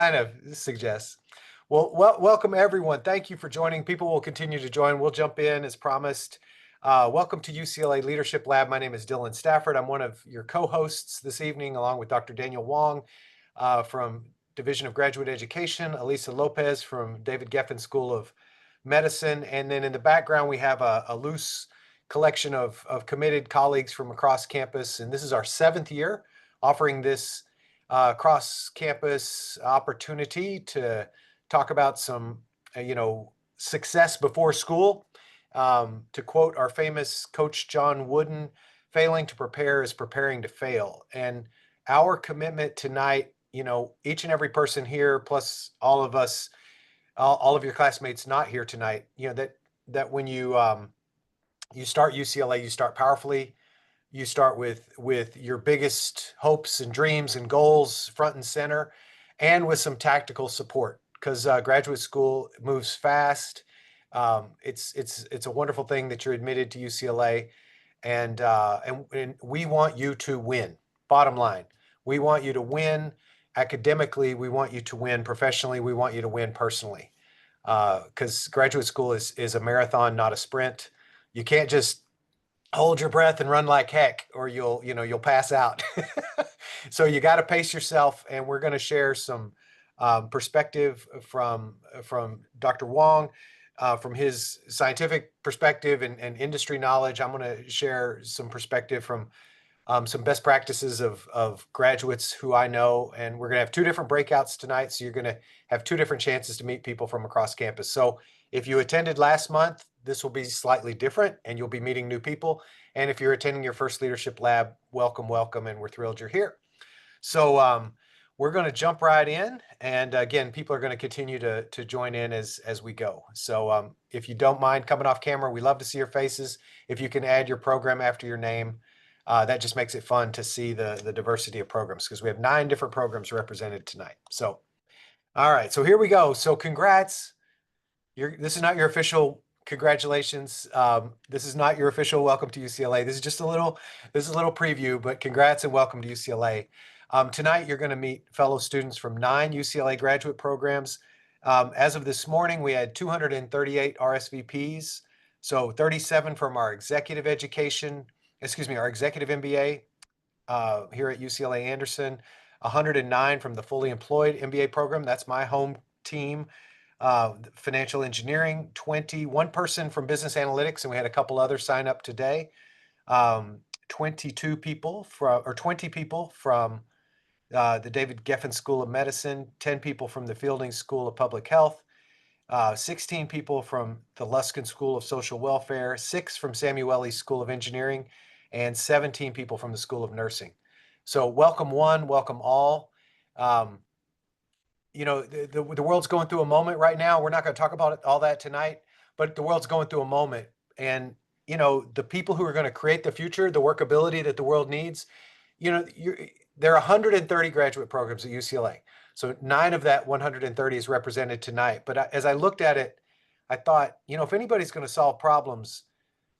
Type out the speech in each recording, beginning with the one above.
kind of suggests. Well, welcome everyone. Thank you for joining. People will continue to join. We'll jump in as promised. Welcome to UCLA Leadership Lab. My name is Dylan Stafford. I'm one of your co-hosts this evening, along with Dr. Daniel Wong from Division of Graduate Education, Alisa Lopez from Geffen School of Medicine, and then in the background we have a loose collection of committed colleagues from across campus, and this is our 7th year offering this cross-campus opportunity to talk about some, success before school. To quote our famous coach John Wooden, failing to prepare is preparing to fail. And our commitment tonight, each and every person here, plus all of us, all of your classmates not here tonight, that when you start UCLA, you start powerfully. You start with your biggest hopes and dreams and goals front and center, and with some tactical support, because graduate school moves fast. It's a wonderful thing that you're admitted to UCLA, and we want you to win. Bottom line, we want you to win academically. We want you to win professionally. We want you to win personally, because graduate school is a marathon, not a sprint. You can't just hold your breath and run like heck, or you'll pass out. So you got to pace yourself, and we're going to share some perspective from Dr. Wong, from his scientific perspective and industry knowledge. I'm going to share some perspective from some best practices of graduates who I know, and we're going to have 2 different breakouts tonight, so you're going to have 2 different chances to meet people from across campus. So if you attended last month, this will be slightly different, and you'll be meeting new people. And if you're attending your first leadership lab, welcome, welcome, and we're thrilled you're here. So we're going to jump right in, and again, people are going to continue to join in as we go. So if you don't mind coming off camera, we love to see your faces. If you can add your program after your name, that just makes it fun to see the diversity of programs, because we have 9 different programs represented tonight. So, all right, so here we go. So congrats. This is not your official congratulations. This is not your official welcome to UCLA. This is just a little preview, but congrats and welcome to UCLA. Tonight, you're going to meet fellow students from 9 UCLA graduate programs. As of this morning, we had 238 RSVPs. So 37 from our executive MBA here at UCLA Anderson, 109 from the fully employed MBA program. That's my home team. Financial engineering, 21 person from business analytics, and we had a couple others sign up today. 20 people from the Geffen School of Medicine, 10 people from the Fielding School of Public Health, 16 people from the Luskin School of Social Welfare, 6 from Samueli School of Engineering, and 17 people from the School of Nursing. So welcome one, welcome all. The world's going through a moment right now. We're not going to talk about all that tonight, but the world's going through a moment. And, the people who are going to create the future, the workability that the world needs, there are 130 graduate programs at UCLA. So 9 of that 130 is represented tonight. But as I looked at it, I thought, if anybody's going to solve problems,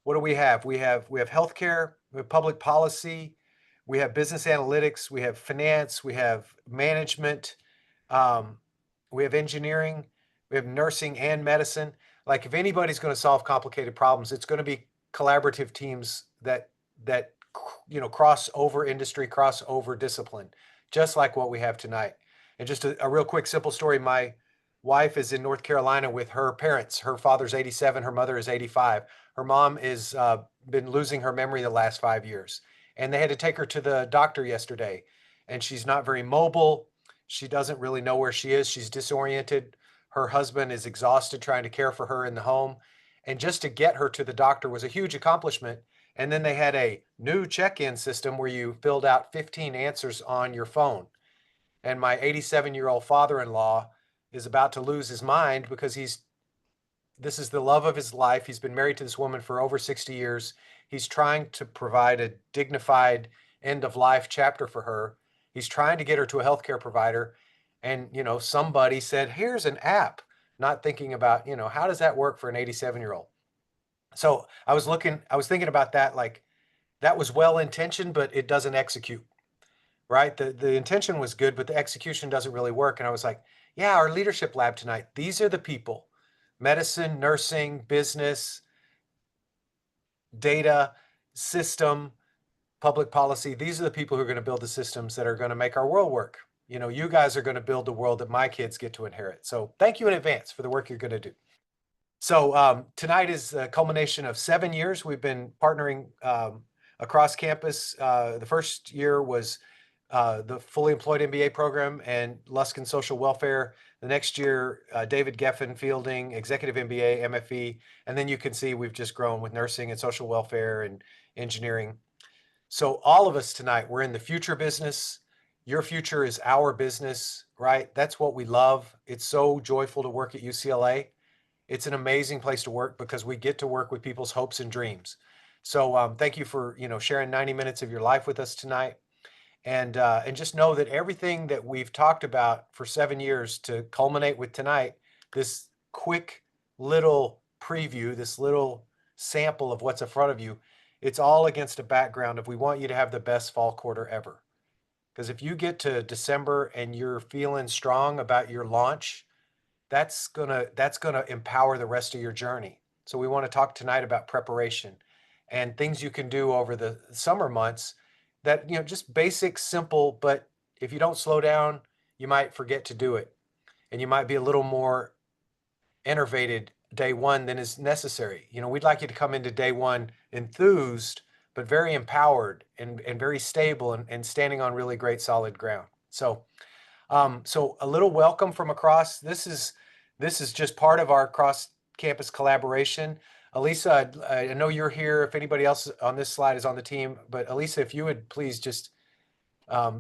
what do we have? We have healthcare, we have public policy, we have business analytics, we have finance, we have management, we have engineering, we have nursing and medicine. Like, if anybody's going to solve complicated problems, it's going to be collaborative teams that cross over industry, cross over discipline, just like what we have tonight. And just a real quick, simple story. My wife is in North Carolina with her parents. Her father's 87, her mother is 85. Her mom is been losing her memory the last 5 years, and they had to take her to the doctor yesterday, and she's not very mobile. She doesn't really know where she is. She's disoriented. Her husband is exhausted trying to care for her in the home. And just to get her to the doctor was a huge accomplishment. And then they had a new check-in system where you filled out 15 answers on your phone. And my 87-year-old father-in-law is about to lose his mind, because this is the love of his life. He's been married to this woman for over 60 years. He's trying to provide a dignified end-of-life chapter for her. He's trying to get her to a healthcare provider. And, somebody said, here's an app, not thinking about, how does that work for an 87-year-old? So I was thinking about that, like, that was well-intentioned, but it doesn't execute, right? The intention was good, but the execution doesn't really work. And I was like, yeah, our leadership lab tonight, these are the people, medicine, nursing, business, data, system, public policy. These are the people who are going to build the systems that are going to make our world work. You know, you guys are going to build the world that my kids get to inherit. So thank you in advance for the work you're going to do. So tonight is a culmination of 7 years. We've been partnering across campus. The first year was the fully employed MBA program and Luskin social welfare. The next year, David Geffen Fielding, executive MBA, MFE. And then you can see we've just grown with nursing and social welfare and engineering. So all of us tonight, we're in the future business. Your future is our business, right? That's what we love. It's so joyful to work at UCLA. It's an amazing place to work because we get to work with people's hopes and dreams. So thank you for sharing 90 minutes of your life with us tonight. And just know that everything that we've talked about for 7 years to culminate with tonight, this quick little preview, this little sample of what's in front of you, it's all against a background of we want you to have the best fall quarter ever. Because if you get to December and you're feeling strong about your launch, that's gonna empower the rest of your journey. So we want to talk tonight about preparation and things you can do over the summer months that, just basic, simple, but if you don't slow down, you might forget to do it. And you might be a little more enervated day one than is necessary. We'd like you to come into day one enthused, but very empowered and very stable and standing on really great solid ground. So a little welcome from across. This is just part of our cross-campus collaboration. Alisa, I know you're here. If anybody else on this slide is on the team, but Alisa, if you would please just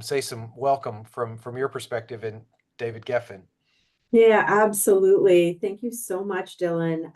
say some welcome from your perspective and David Geffen. Yeah, absolutely. Thank you so much, Dylan.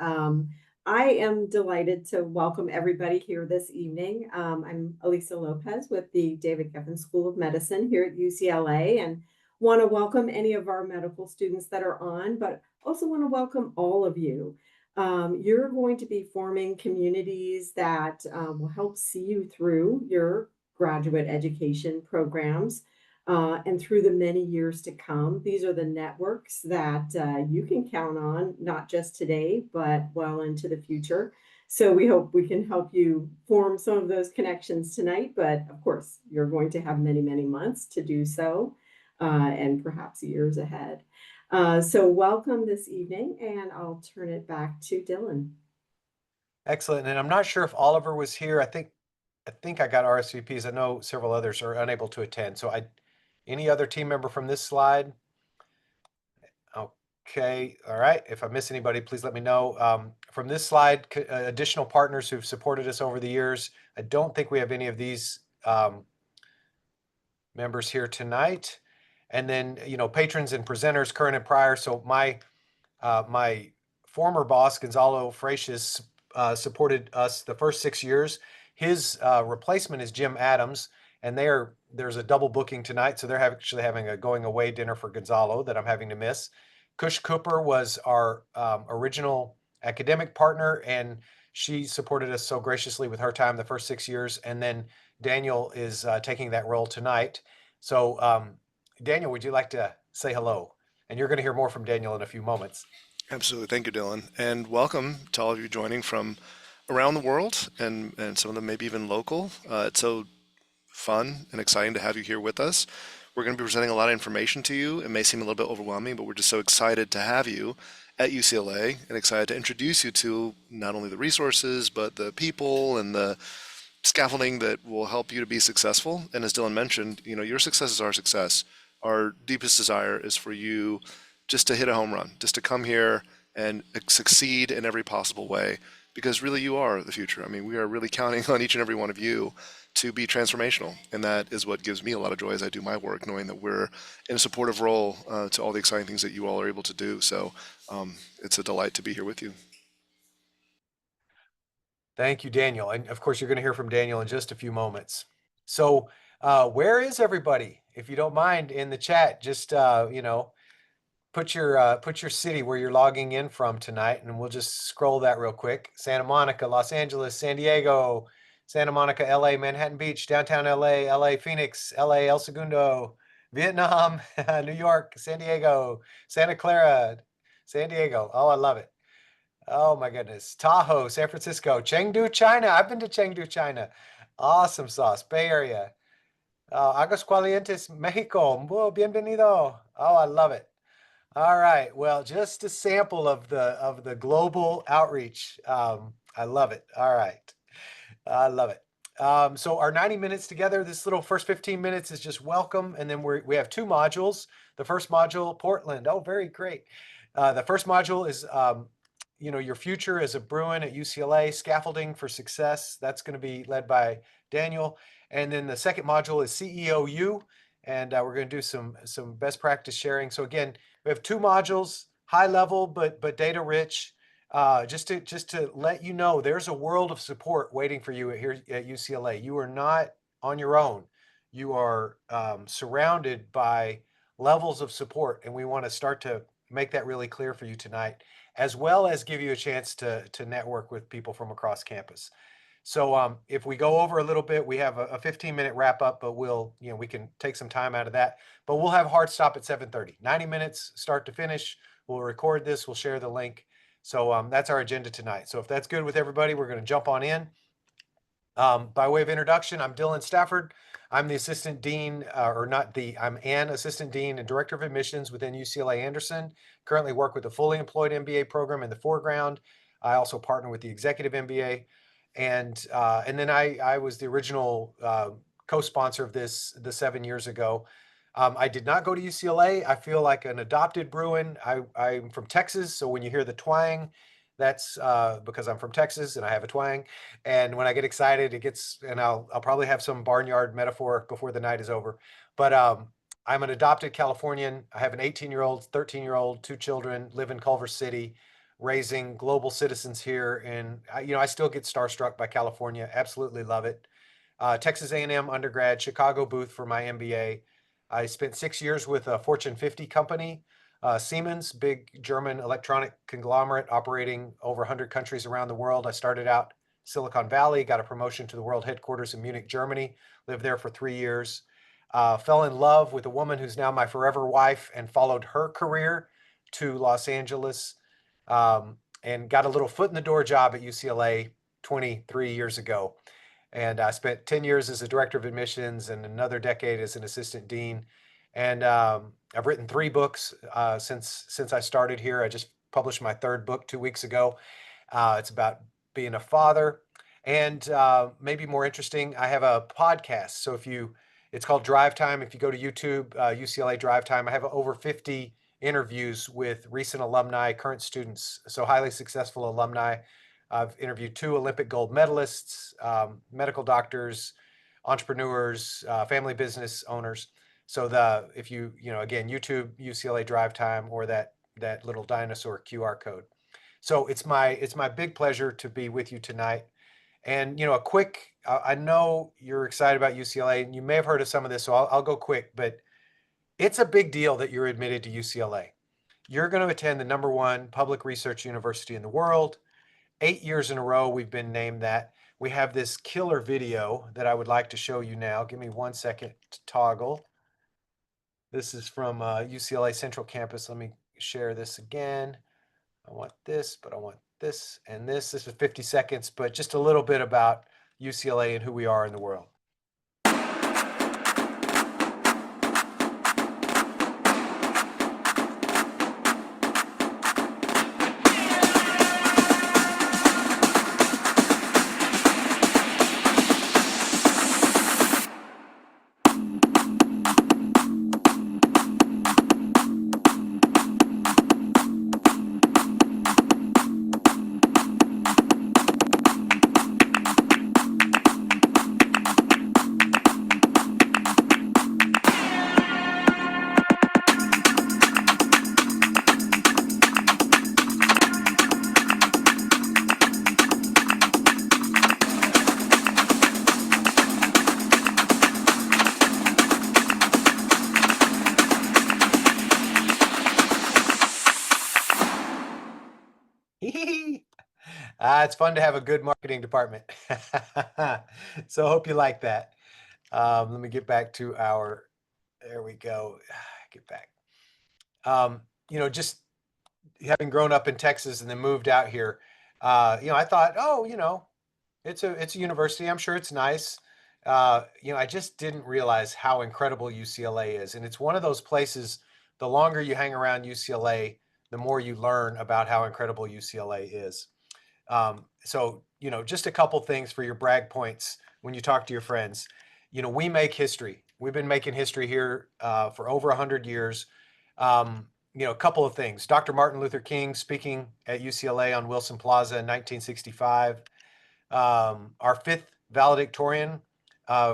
I am delighted to welcome everybody here this evening. I'm Alisa Lopez with the David Geffen School of Medicine here at UCLA, and want to welcome any of our medical students that are on, but also want to welcome all of you. You're going to be forming communities that will help see you through your graduate education programs and through the many years to come. These are the networks that you can count on, not just today, but well into the future. So we hope we can help you form some of those connections tonight, but of course, you're going to have many, many months to do so, and perhaps years ahead. So welcome this evening, and I'll turn it back to Dylan. Excellent. And I'm not sure if Oliver was here. I think I got RSVPs. I know several others are unable to attend. So any other team member from this slide? Okay. All right. If I miss anybody, please let me know. From this slide, additional partners who've supported us over the years. I don't think we have any of these members here tonight. And then, patrons and presenters, current and prior. So my former boss, Gonzalo Freixas, supported us the first 6 years. His replacement is Jim Adams, and there's a double booking tonight, so they're actually having a going away dinner for Gonzalo that I'm having to miss. Kush Cooper was our original academic partner, and she supported us so graciously with her time the first 6 years. And then Daniel is taking that role tonight. So Daniel, would you like to say hello? And you're going to hear more from Daniel in a few moments. Absolutely. Thank you, Dylan. And welcome to all of you joining from around the world and some of them maybe even local. It's so fun and exciting to have you here with us. We're going to be presenting a lot of information to you. It may seem a little bit overwhelming, but we're just so excited to have you at UCLA and excited to introduce you to not only the resources, but the people and the scaffolding that will help you to be successful. And as Dylan mentioned, your success is our success. Our deepest desire is for you just to hit a home run, just to come here and succeed in every possible way, because really you are the future. I mean, we are really counting on each and every one of you to be transformational. And that is what gives me a lot of joy as I do my work, knowing that we're in a supportive role to all the exciting things that you all are able to do. So it's a delight to be here with you. Thank you, Daniel. And of course, you're going to hear from Daniel in just a few moments. So where is everybody? If you don't mind, in the chat, just, put your city where you're logging in from tonight, and we'll just scroll that real quick. Santa Monica, Los Angeles, San Diego, Santa Monica, LA, Manhattan Beach, downtown LA, LA Phoenix, LA El Segundo, Vietnam, New York, San Diego, Santa Clara, San Diego. Oh, I love it. Oh my goodness. Tahoe, San Francisco, Chengdu, China. I've been to Chengdu, China. Awesome sauce. Bay Area. Aguascalientes, Mexico. Bienvenido. Oh, I love it. All right. Well, just a sample of the global outreach. I love it. All right. I love it. So our 90 minutes together, this little first 15 minutes is just welcome. And then we have two modules. The first module, Portland. Oh, very great. The first module is, your future as a Bruin at UCLA, scaffolding for success. That's going to be led by Daniel. And then the second module is CEOU. And we're going to do some best practice sharing. So again, we have two modules, high level, but data rich. Just to let you know, there's a world of support waiting for you here at UCLA. You are not on your own. You are surrounded by levels of support, and we want to start to make that really clear for you tonight, as well as give you a chance to network with people from across campus. So if we go over a little bit, we have a 15-minute wrap up, but we can take some time out of that. But we'll have hard stop at 7:30. 90 minutes, start to finish. We'll record this. We'll share the link. So that's our agenda tonight. So if that's good with everybody, we're going to jump on in. By way of introduction, I'm Dylan Stafford. I'm the assistant dean, I'm an assistant dean and director of admissions within UCLA Anderson. Currently work with the fully employed MBA program in the foreground. I also partner with the executive MBA. And then I was the original co-sponsor of this 7 years ago. I did not go to UCLA. I feel like an adopted Bruin. I'm from Texas, so when you hear the twang, that's because I'm from Texas and I have a twang. And when I get excited, and I'll probably have some barnyard metaphor before the night is over. But I'm an adopted Californian. I have an 18-year-old, 13-year-old, two children, live in Culver City, raising global citizens here. And I still get starstruck by California. Absolutely love it. Texas A&M undergrad, Chicago booth for my MBA. I spent 6 years with a Fortune 50 company, Siemens, big German electronic conglomerate operating over 100 countries around the world. I started out Silicon Valley, got a promotion to the world headquarters in Munich, Germany, lived there for 3 years, fell in love with a woman who's now my forever wife and followed her career to Los Angeles, and got a little foot in the door job at UCLA 23 years ago. And I spent 10 years as a director of admissions and another decade as an assistant dean. And I've written 3 books since I started here. I just published my 3rd book 2 weeks ago. It's about being a father. And maybe more interesting, I have a podcast. So it's called Drive Time. If you go to YouTube, UCLA Drive Time, I have over 50 interviews with recent alumni, current students, so highly successful alumni. I've interviewed 2 Olympic gold medalists, medical doctors, entrepreneurs, family business owners. So if again, YouTube, UCLA Drive Time, or that little dinosaur QR code. So it's my big pleasure to be with you tonight. And I know you're excited about UCLA, and you may have heard of some of this, so I'll go quick. But it's a big deal that you're admitted to UCLA. You're going to attend the #1 public research university in the world. 8 years in a row, we've been named that. We have this killer video that I would like to show you now. Give me 1 second to toggle. This is from UCLA Central Campus. Let me share this again. I want this, but I want this and this. This is 50 seconds, but just a little bit about UCLA and who we are in the world. It's fun to have a good marketing department. So I hope you like that. Let me get back to there we go. Get back. Just having grown up in Texas and then moved out here, I thought, oh, it's a university. I'm sure it's nice. I just didn't realize how incredible UCLA is. And it's one of those places, the longer you hang around UCLA, the more you learn about how incredible UCLA is. So, just a couple things for your brag points when you talk to your friends. We make history. We've been making history here for over 100 years. A couple of things. Dr. Martin Luther King speaking at UCLA on Wilson Plaza in 1965. Our fifth valedictorian,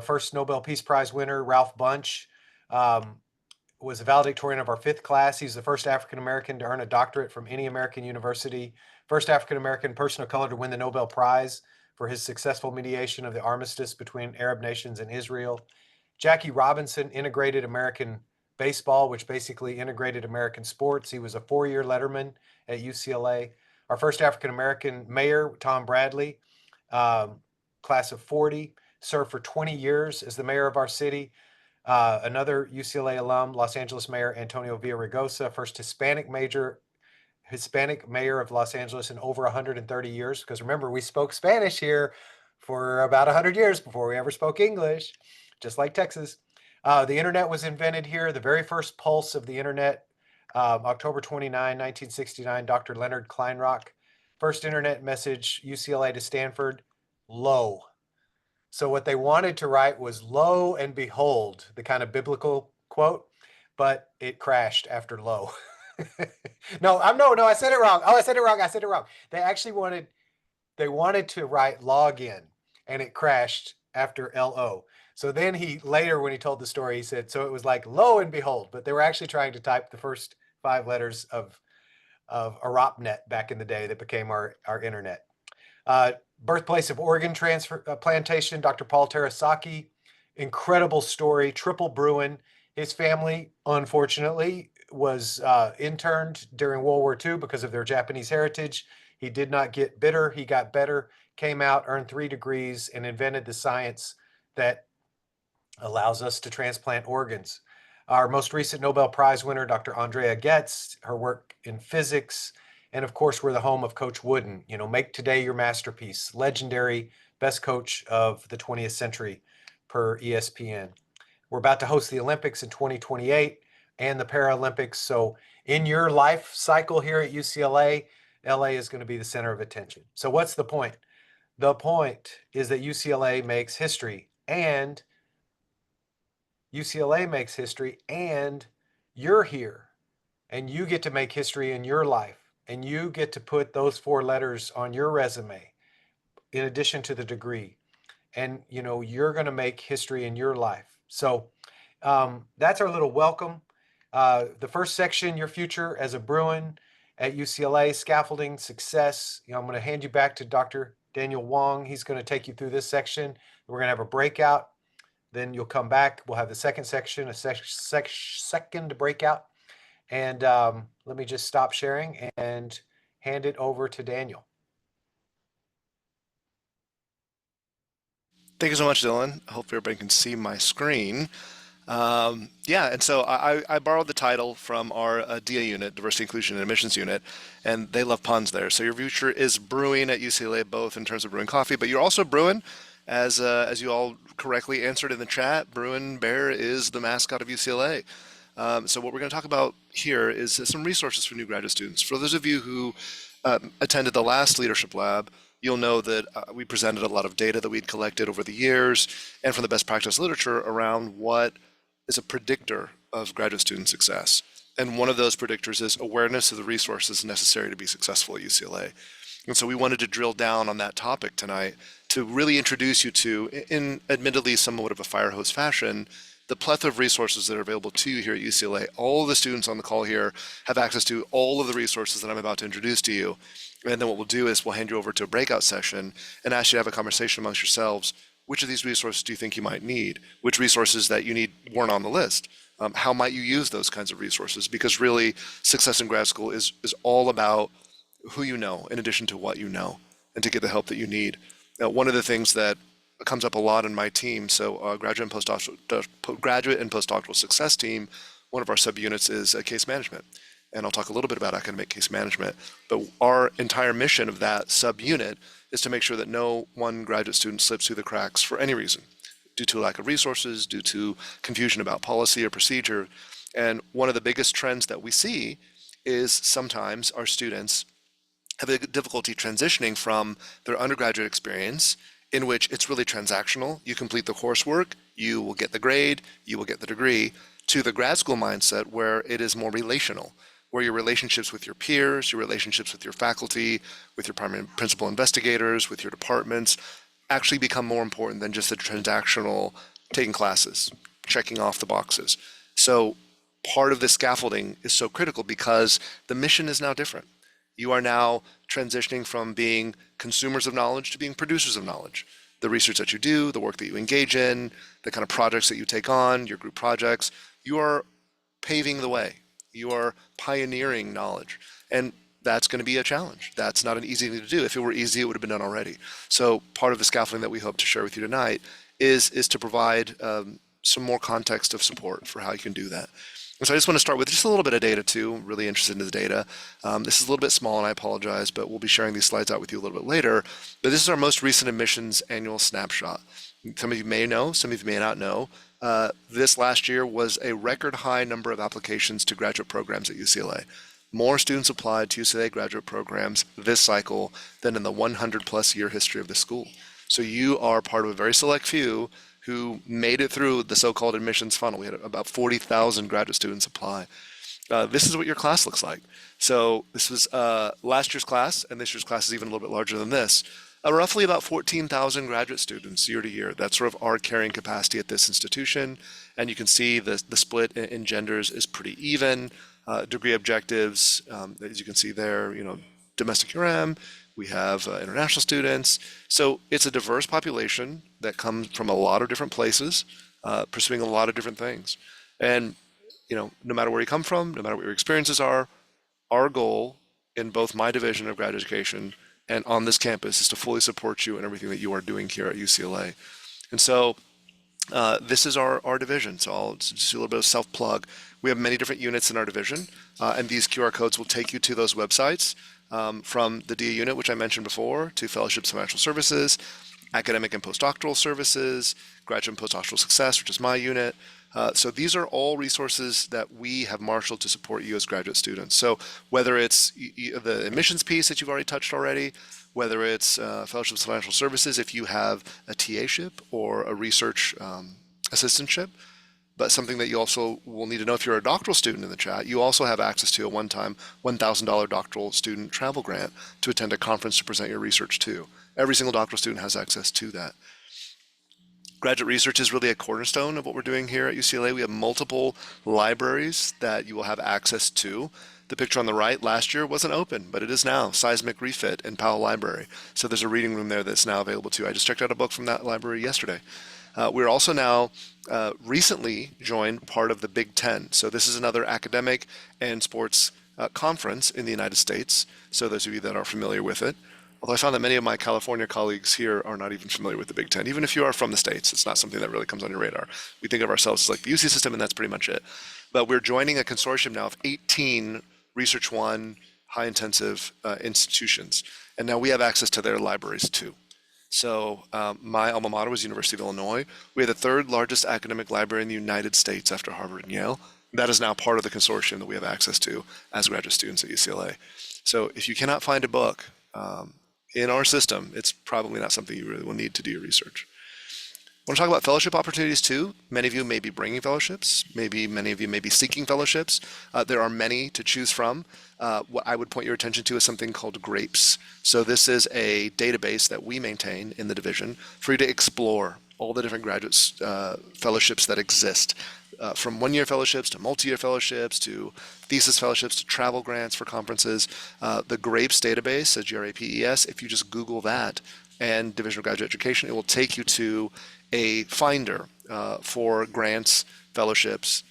first Nobel Peace Prize winner, Ralph Bunche, was a valedictorian of our fifth class. He's the first African-American to earn a doctorate from any American university, first African-American person of color to win the Nobel Prize for his successful mediation of the armistice between Arab nations and Israel. Jackie Robinson integrated American baseball, which basically integrated American sports. He was a four-year letterman at UCLA. Our first African-American mayor, Tom Bradley, class of 40, served for 20 years as the mayor of our city. Another UCLA alum, Los Angeles Mayor Antonio Villaraigosa, first Hispanic mayor of Los Angeles in over 130 years. Because remember, we spoke Spanish here for about 100 years before we ever spoke English, just like Texas. The internet was invented here. The very first pulse of the internet, October 29, 1969, Dr. Leonard Kleinrock. First internet message, UCLA to Stanford, lo. So what they wanted to write was lo and behold, the kind of biblical quote, but it crashed after lo. No, I said it wrong. Oh, I said it wrong. They actually wanted to write login, and it crashed after LO. So then when he told the story, he said, so it was like lo and behold, but they were actually trying to type the first 5 letters of ARPANET back in the day that became our internet. Birthplace of Oregon plantation, Dr. Paul Terasaki, incredible story, triple Bruin. His family, unfortunately, was interned during World War II because of their Japanese heritage. He did not get bitter. He got better, came out, earned 3 degrees, and invented the science that allows us to transplant organs. Our most recent Nobel Prize winner, Dr. Andrea Goetz, her work in physics. And of course, we're the home of Coach Wooden. Make today your masterpiece. Legendary best coach of the 20th century per ESPN. We're about to host the Olympics in 2028 and the Paralympics. So in your life cycle here at UCLA, LA is going to be the center of attention. So what's the point? The point is that UCLA makes history, and you're here, and you get to make history in your life, and you get to put those 4 letters on your resume in addition to the degree. And, you're going to make history in your life. So that's our little welcome. The first section, your future as a Bruin at UCLA, scaffolding, success. I'm going to hand you back to Dr. Daniel Wong. He's going to take you through this section. We're going to have a breakout. Then you'll come back. We'll have the second section, a second breakout. And let me just stop sharing and hand it over to Daniel. Thank you so much, Dylan. I hope everybody can see my screen. And so I borrowed the title from our DA unit, Diversity, Inclusion, and Admissions unit, and they love puns there. So your future is brewing at UCLA, both in terms of brewing coffee, but you're also brewing, as you all correctly answered in the chat. Bruin Bear is the mascot of UCLA. So what we're going to talk about here is some resources for new graduate students. For those of you who attended the last Leadership Lab, you'll know that we presented a lot of data that we'd collected over the years and from the best practice literature around what is a predictor of graduate student success. And one of those predictors is awareness of the resources necessary to be successful at UCLA. And so we wanted to drill down on that topic tonight to really introduce you to, in admittedly somewhat of a fire hose fashion, the plethora of resources that are available to you here at UCLA. All of the students on the call here have access to all of the resources that I'm about to introduce to you. And then what we'll do is we'll hand you over to a breakout session and ask you to have a conversation amongst yourselves. Which of these resources do you think you might need? Which resources that you need weren't on the list? How might you use those kinds of resources? Because really, success in grad school is all about who you know in addition to what you know. and to get the help that you need. Now, one of the things that comes up a lot in my team, so graduate and postdoctoral success team, one of our subunits is case management. And I'll talk a little bit about academic case management, but our entire mission of that subunit is to make sure that no one graduate student slips through the cracks for any reason, due to lack of resources, due to confusion about policy or procedure. And one of the biggest trends that we see is sometimes our students have a difficulty transitioning from their undergraduate experience, in which it's really transactional. You complete the coursework, you will get the grade, you will get the degree, to the grad school mindset where it is more relational, where your relationships with your peers, your relationships with your faculty, with your primary principal investigators, with your departments, actually become more important than just the transactional taking classes, checking off the boxes. So part of the scaffolding is so critical because the mission is now different. You are now transitioning from being consumers of knowledge to being producers of knowledge. The research that you do, the work that you engage in, the kind of projects that you take on, your group projects, you are paving the way. You are pioneering knowledge. And that's going to be a challenge. That's not an easy thing to do. If it were easy, it would have been done already. So part of the scaffolding that we hope to share with you tonight is to provide some more context of support for how you can do that. And so I just want to start with just a little bit of data too. I'm really interested in the data. This is a little bit small and I apologize, but we'll be sharing these slides out with you a little bit later. But this is our most recent admissions annual snapshot. Some of you may know, some of you may not know. This last year was a record high number of applications to graduate programs at UCLA. More students applied to UCLA graduate programs this cycle than in the 100 plus year history of the school. So you are part of a very select few who made it through the so-called admissions funnel. We had about 40,000 graduate students apply. This is what your class looks like. So this was last year's class, and this year's class is even a little bit larger than this. Roughly about 14,000 graduate students year to year. That's sort of our carrying capacity at this institution. And you can see the split in genders is pretty even. Degree objectives, as you can see there, domestic URM, we have international students. So it's a diverse population that comes from a lot of different places, pursuing a lot of different things. And, no matter where you come from, no matter what your experiences are, our goal in both my division of graduate education and on this campus is to fully support you in everything that you are doing here at UCLA. And so this is our division. So I'll just do a little bit of self-plug. We have many different units in our division, and these QR codes will take you to those websites, from the DA unit, which I mentioned before, to fellowships and financial services, academic and postdoctoral services, graduate and postdoctoral success, which is my unit. So these are all resources that we have marshaled to support you as graduate students. So whether it's the admissions piece that you've already touched already, whether it's fellowships and financial services, if you have a TA-ship or a research assistantship, but something that you also will need to know if you're a doctoral student in the chat, you also have access to a one-time $1,000 doctoral student travel grant to attend a conference to present your research to. Every single doctoral student has access to that. Graduate research is really a cornerstone of what we're doing here at UCLA. We have multiple libraries that you will have access to. The picture on the right last year wasn't open, but it is now. Seismic Refit in Powell Library. So there's a reading room there that's now available too. I just checked out a book from that library yesterday. We're also now recently joined part of the Big Ten. So this is another academic and sports conference in the United States. So those of you that are familiar with it, although I found that many of my California colleagues here are not even familiar with the Big Ten. Even if you are from the States, it's not something that really comes on your radar. We think of ourselves as like the UC system, and that's pretty much it. But we're joining a consortium now of 18 Research One high-intensive institutions. And now we have access to their libraries too. So my alma mater was University of Illinois. We have the third largest academic library in the United States after Harvard and Yale. That is now part of the consortium that we have access to as graduate students at UCLA. So if you cannot find a book in our system, it's probably not something you really will need to do your research. I want to talk about fellowship opportunities too. Many of you may be bringing fellowships. Maybe many of you may be seeking fellowships. There are many to choose from. What I would point your attention to is something called GRAPES. So this is a database that we maintain in the division for you to explore all the different graduate fellowships that exist. From one-year fellowships to multi-year fellowships to thesis fellowships to travel grants for conferences. The GRAPES database, GRAPES, if you just Google that and Division of Graduate Education, it will take you to a finder for grants, fellowships,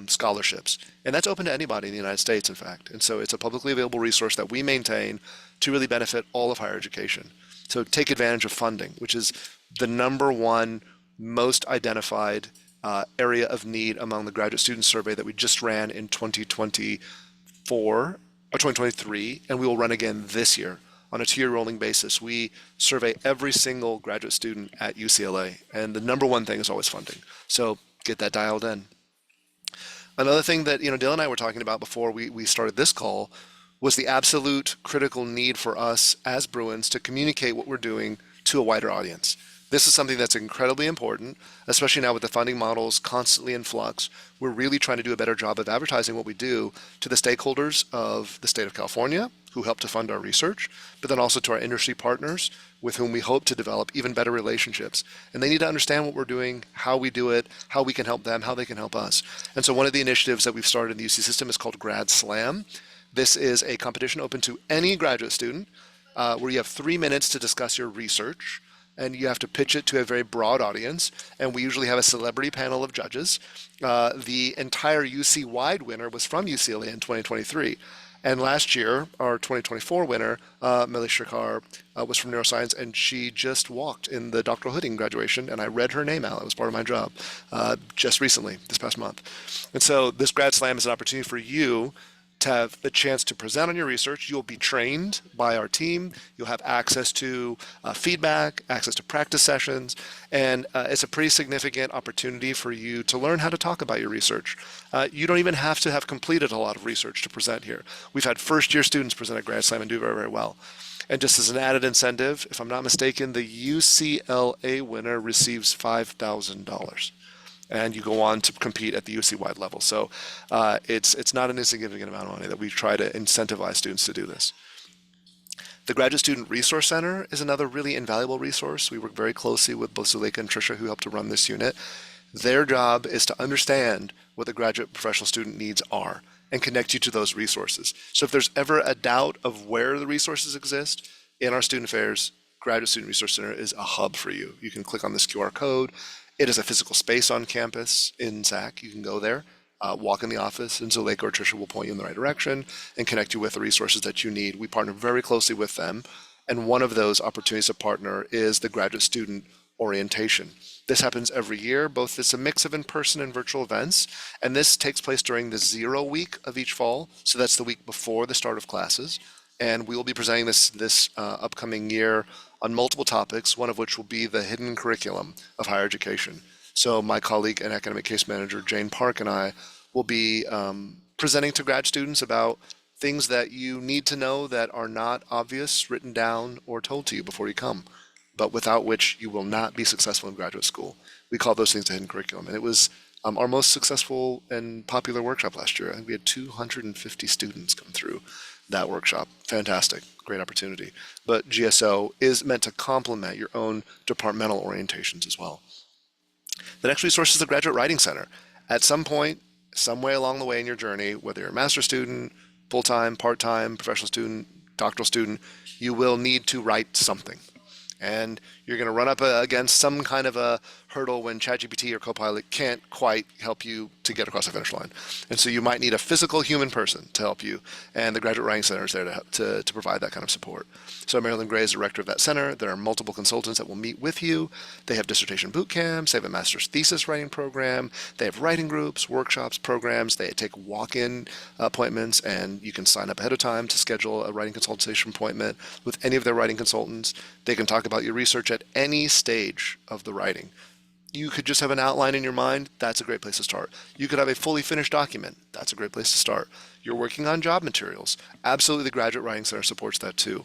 scholarships. And that's open to anybody in the United States, in fact. And so it's a publicly available resource that we maintain to really benefit all of higher education. So take advantage of funding, which is the number one most identified area of need among the graduate student survey that we just ran in 2024 or 2023, and we will run again this year on a 2-year rolling basis. We survey every single graduate student at UCLA, and the number one thing is always funding. So get that dialed in. Another thing that Dylan and I were talking about before we started this call was the absolute critical need for us as Bruins to communicate what we're doing to a wider audience. This is something that's incredibly important, especially now with the funding models constantly in flux. We're really trying to do a better job of advertising what we do to the stakeholders of the state of California, who help to fund our research, but then also to our industry partners with whom we hope to develop even better relationships. And they need to understand what we're doing, how we do it, how we can help them, how they can help us. And so one of the initiatives that we've started in the UC system is called Grad Slam. This is a competition open to any graduate student where you have 3 minutes to discuss your research, and you have to pitch it to a very broad audience. And we usually have a celebrity panel of judges. The entire UC-wide winner was from UCLA in 2023. And last year, our 2024 winner, Melly Shekar, was from neuroscience, and she just walked in the doctoral hooding graduation, and I read her name out. It was part of my job just recently, this past month. And so this Grad Slam is an opportunity for you to have the chance to present on your research. You'll be trained by our team. You'll have access to feedback, access to practice sessions, and it's a pretty significant opportunity for you to learn how to talk about your research. You don't even have to have completed a lot of research to present here. We've had first-year students present at Grad Slam and do very, very well. And just as an added incentive, if I'm not mistaken, the UCLA winner receives $5,000. And you go on to compete at the UC-wide level. So it's not an insignificant amount of money that we try to incentivize students to do this. The Graduate Student Resource Center is another really invaluable resource. We work very closely with both Zuleika and Tricia, who help to run this unit. Their job is to understand what the graduate professional student needs are and connect you to those resources. So if there's ever a doubt of where the resources exist in our student affairs, Graduate Student Resource Center is a hub for you. You can click on this QR code. It is a physical space on campus in SAC. You can go there, walk in the office, and Zuleika or Tricia will point you in the right direction and connect you with the resources that you need. We partner very closely with them, and one of those opportunities to partner is the graduate student orientation. This happens every year. Both it's a mix of in-person and virtual events, and this takes place during the 0 week of each fall. So that's the week before the start of classes. And we will be presenting this upcoming year on multiple topics, one of which will be the hidden curriculum of higher education. So my colleague and academic case manager, Jane Park, and I will be presenting to grad students about things that you need to know that are not obvious, written down, or told to you before you come, but without which you will not be successful in graduate school. We call those things the hidden curriculum. And it was our most successful and popular workshop last year. I think we had 250 students come through that workshop. Fantastic, great opportunity. But GSO is meant to complement your own departmental orientations as well. The next resource is the Graduate Writing Center. At some point, some way along the way in your journey, whether you're a master's student, full-time, part-time, professional student, doctoral student, you will need to write something. And you're going to run up against some kind of a hurdle when ChatGPT or Copilot can't quite help you to get across the finish line. And so you might need a physical human person to help you. And the Graduate Writing Center is there to provide that kind of support. So Marilyn Gray is the director of that center. There are multiple consultants that will meet with you. They have dissertation boot camps. They have a master's thesis writing program. They have writing groups, workshops, programs. They take walk-in appointments, and you can sign up ahead of time to schedule a writing consultation appointment with any of their writing consultants. They can talk about your research at any stage of the writing. You could just have an outline in your mind. That's a great place to start. You could have a fully finished document. That's a great place to start. You're working on job materials. Absolutely, the Graduate Writing Center supports that too.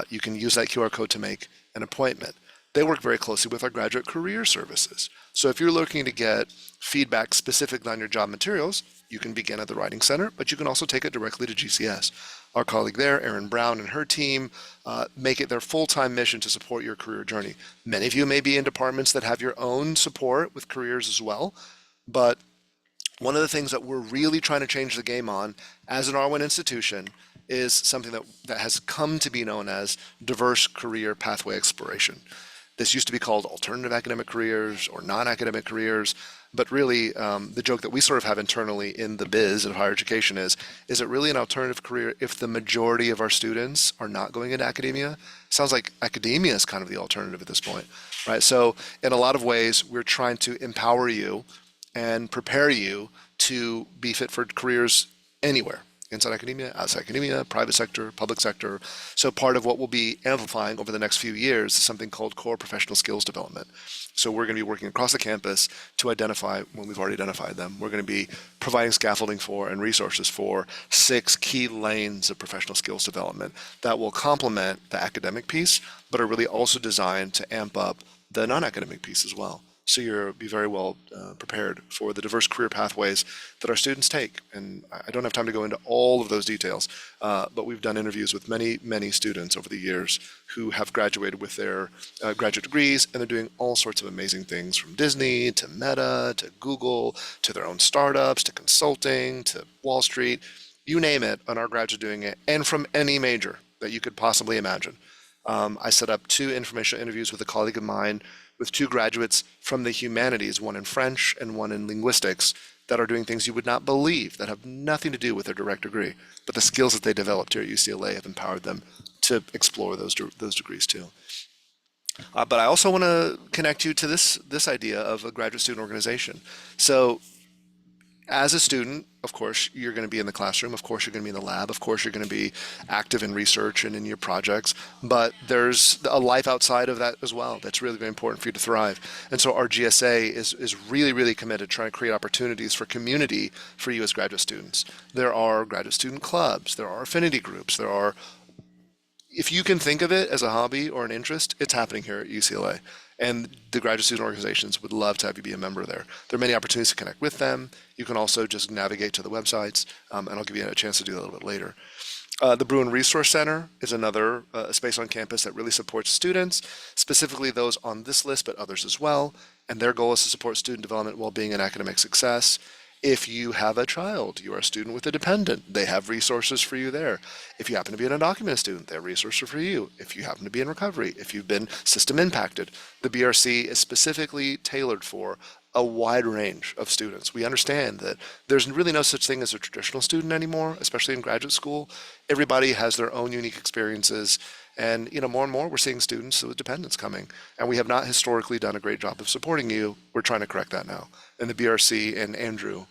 You can use that QR code to make an appointment. They work very closely with our graduate career services. So if you're looking to get feedback specifically on your job materials, you can begin at the Writing Center, but you can also take it directly to GCS. Our colleague there, Erin Brown, and her team make it their full-time mission to support your career journey. Many of you may be in departments that have your own support with careers as well, but one of the things that we're really trying to change the game on as an R1 institution is something that has come to be known as diverse career pathway exploration. This used to be called alternative academic careers or non-academic careers. But really, the joke that we sort of have internally in the biz of higher education is it really an alternative career if the majority of our students are not going into academia? Sounds like academia is kind of the alternative at this point, right? So in a lot of ways, we're trying to empower you and prepare you to be fit for careers anywhere, inside academia, outside academia, private sector, public sector. So part of what we'll be amplifying over the next few years is something called core professional skills development. So we're going to be working across the campus to identify, when we've already identified them, we're going to be providing scaffolding for and resources for 6 key lanes of professional skills development that will complement the academic piece, but are really also designed to amp up the non-academic piece as well. So you'll be very well prepared for the diverse career pathways that our students take. And I don't have time to go into all of those details, but we've done interviews with many, many students over the years who have graduated with their graduate degrees, and they're doing all sorts of amazing things, from Disney to Meta to Google to their own startups to consulting to Wall Street, you name it, and our graduates doing it, and from any major that you could possibly imagine. I set up 2 informational interviews with a colleague of mine with 2 graduates from the humanities, one in French and one in linguistics, that are doing things you would not believe, that have nothing to do with their direct degree. But the skills that they developed here at UCLA have empowered them to explore those degrees too. But I also want to connect you to this idea of a graduate student organization. So as a student, of course, you're going to be in the classroom. Of course, you're going to be in the lab. Of course, you're going to be active in research and in your projects. But there's a life outside of that as well that's really very important for you to thrive. And so our GSA is really, really committed to trying to create opportunities for community for you as graduate students. There are graduate student clubs. There are affinity groups. If you can think of it as a hobby or an interest, it's happening here at UCLA. And the graduate student organizations would love to have you be a member there. There are many opportunities to connect with them. You can also just navigate to the websites, and I'll give you a chance to do that a little bit later. The Bruin Resource Center is another space on campus that really supports students, specifically those on this list, but others as well. And their goal is to support student development, well-being, and academic success. If you have a child, you are a student with a dependent, they have resources for you there. If you happen to be an undocumented student, they have resources for you. If you happen to be in recovery, if you've been system impacted, the BRC is specifically tailored for a wide range of students. We understand that there's really no such thing as a traditional student anymore, especially in graduate school. Everybody has their own unique experiences. And more and more we're seeing students with dependents coming, and we have not historically done a great job of supporting you. We're trying to correct that now. And the BRC and Andrew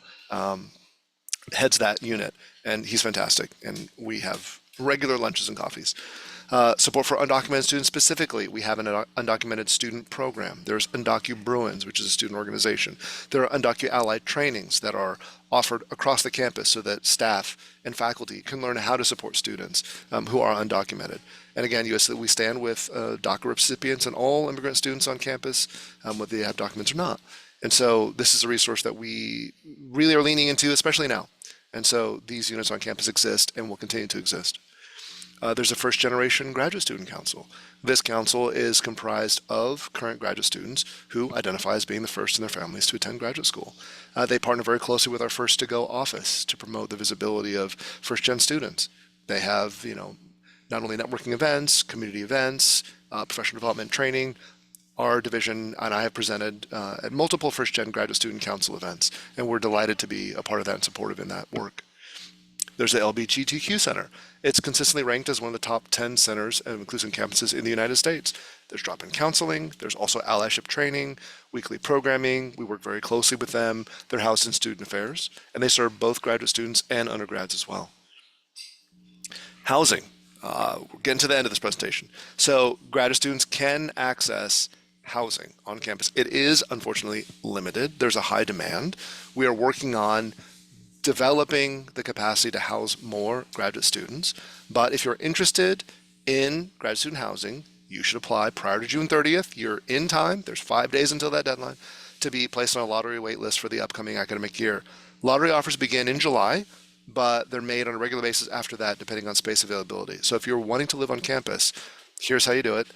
heads that unit, and he's fantastic. And we have regular lunches and coffees. Support for undocumented students specifically. We have an undocumented student program. There's Undocu Bruins, which is a student organization. There are Undocu Allied trainings that are offered across the campus so that staff and faculty can learn how to support students who are undocumented. And again, we stand with DACA recipients and all immigrant students on campus, whether they have documents or not. And so this is a resource that we really are leaning into, especially now. And so these units on campus exist and will continue to exist. There's a first generation graduate student council. This council is comprised of current graduate students who identify as being the first in their families to attend graduate school. They partner very closely with our First to Go office to promote the visibility of first gen students. They have, not only networking events, community events, professional development training. Our division and I have presented at multiple first gen graduate student council events, and we're delighted to be a part of that and supportive in that work. There's the LGBTQ Center. It's consistently ranked as one of the top 10 centers of inclusive campuses in the United States. There's drop-in counseling. There's also allyship training, weekly programming. We work very closely with them. They're housed in student affairs, and they serve both graduate students and undergrads as well. Housing. We're getting to the end of this presentation. So graduate students can access housing on campus. It is unfortunately limited. There's a high demand. We are working on developing the capacity to house more graduate students. But if you're interested in graduate student housing, you should apply prior to June 30th. You're in time. There's 5 days until that deadline to be placed on a lottery wait list for the upcoming academic year. Lottery offers begin in July, but they're made on a regular basis after that, depending on space availability. So if you're wanting to live on campus, here's how you do it.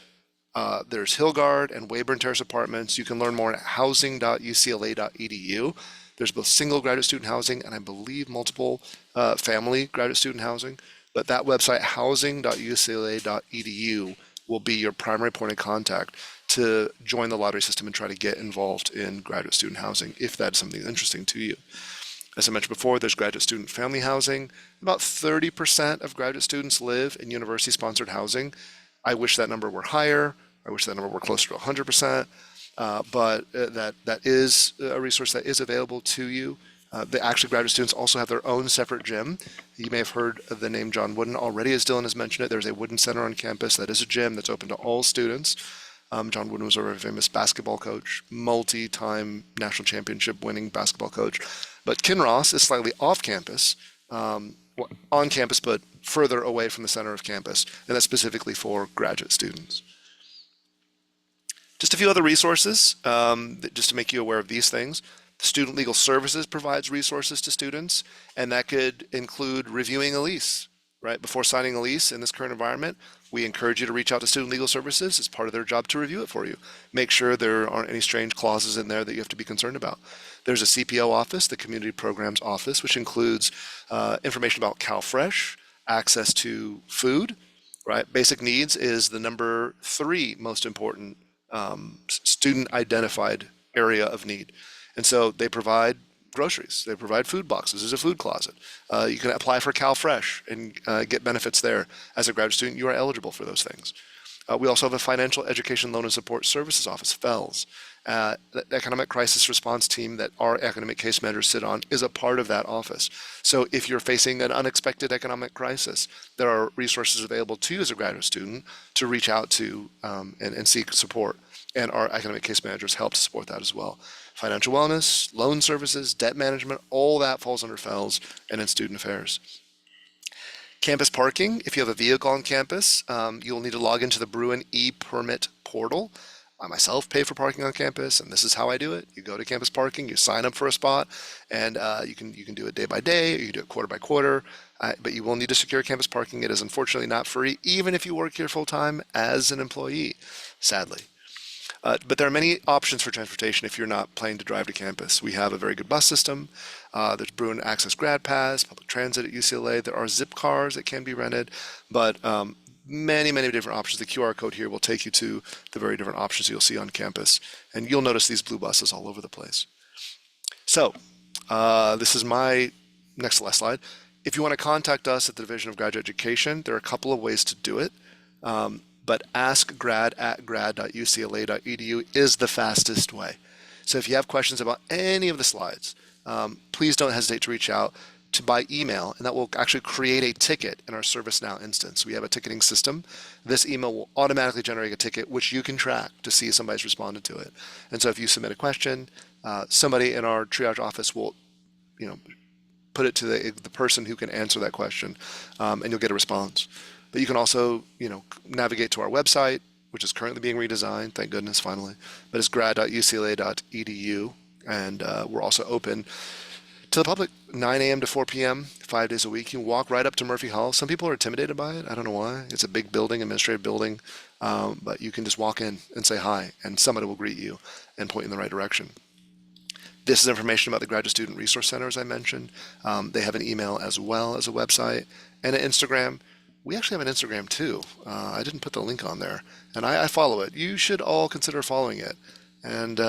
There's Hillgard and Weyburn Terrace apartments. You can learn more at housing.ucla.edu. There's both single graduate student housing and I believe multiple family graduate student housing. But that website, housing.ucla.edu, will be your primary point of contact to join the lottery system and try to get involved in graduate student housing if that's something interesting to you. As I mentioned before, there's graduate student family housing. About 30% of graduate students live in university-sponsored housing. I wish that number were higher. I wish that number were closer to 100%, but that is a resource that is available to you. The actual graduate students also have their own separate gym. You may have heard of the name John Wooden already, as Dylan has mentioned it. There's a Wooden Center on campus that is a gym that's open to all students. John Wooden was a very famous basketball coach, multi-time national championship winning basketball coach. But Kinross is slightly off campus, on campus, but further away from the center of campus, and that's specifically for graduate students. Just a few other resources, just to make you aware of these things. Student Legal Services provides resources to students, and that could include reviewing a lease. Right before signing a lease in this current environment, we encourage you to reach out to Student Legal Services. It's part of their job to review it for you. Make sure there aren't any strange clauses in there that you have to be concerned about. There's a CPO office, the Community Programs Office, which includes information about CalFresh, access to food, right? Basic needs is the number 3 most important student identified area of need. And so they provide groceries, they provide food boxes, there's a food closet. You can apply for CalFresh and get benefits there. As a graduate student, you are eligible for those things. We also have a Financial Education Loan and Support Services Office, FELS. The Economic Crisis Response Team that our academic case managers sit on is a part of that office. So if you're facing an unexpected economic crisis, there are resources available to you as a graduate student to reach out to and seek support. And our academic case managers help to support that as well. Financial wellness, loan services, debt management, all that falls under FELS and in student affairs. Campus parking, if you have a vehicle on campus, you'll need to log into the Bruin e-permit portal. I myself pay for parking on campus, and this is how I do it. You go to campus parking, you sign up for a spot, and you can do it day by day, or you can do it quarter by quarter, but you will need to secure campus parking. It is unfortunately not free, even if you work here full-time as an employee, sadly. But there are many options for transportation if you're not planning to drive to campus. We have a very good bus system. There's Bruin Access Grad Pass, public transit at UCLA. There are zip cars that can be rented, but many, many different options. The QR code here will take you to the very different options you'll see on campus. And you'll notice these blue buses all over the place. So this is my next to last slide. If you want to contact us at the Division of Graduate Education, there are a couple of ways to do it. But askgrad@grad.ucla.edu is the fastest way. So if you have questions about any of the slides, please don't hesitate to reach out by email, and that will actually create a ticket in our ServiceNow instance. We have a ticketing system. This email will automatically generate a ticket, which you can track to see if somebody's responded to it. And so if you submit a question, somebody in our triage office will, put it to the person who can answer that question, and you'll get a response. But you can also, navigate to our website, which is currently being redesigned, thank goodness, finally. But it's grad.ucla.edu, and we're also open to the public, 9 a.m. to 4 p.m., 5 days a week. You can walk right up to Murphy Hall. Some people are intimidated by it. I don't know why. It's a big building, administrative building, but you can just walk in and say hi, and somebody will greet you and point you in the right direction. This is information about the Graduate Student Resource Center, as I mentioned. They have an email as well as a website and an Instagram. We actually have an Instagram too. I didn't put the link on there, and I follow it. You should all consider following it. And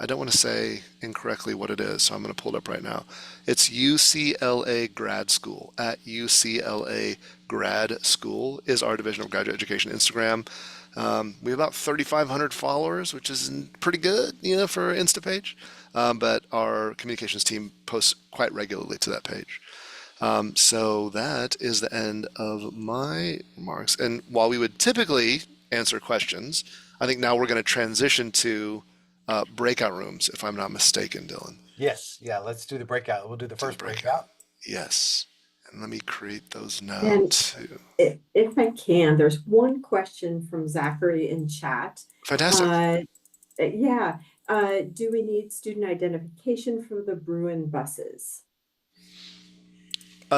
I don't want to say incorrectly what it is, so I'm going to pull it up right now. It's UCLA Grad School, at UCLA Grad School is our Division of Graduate Education Instagram. We have about 3,500 followers, which is pretty good, for an Insta page. But our communications team posts quite regularly to that page. So that is the end of my remarks. And while we would typically answer questions, I think now we're going to transition to breakout rooms, if I'm not mistaken, Dylan. Yes. Yeah. Let's do the breakout. We'll do the first breakout. Yes. And let me create those now too. If I can, there's one question from Zachary in chat. Fantastic. Yeah. Do we need student identification for the Bruin buses?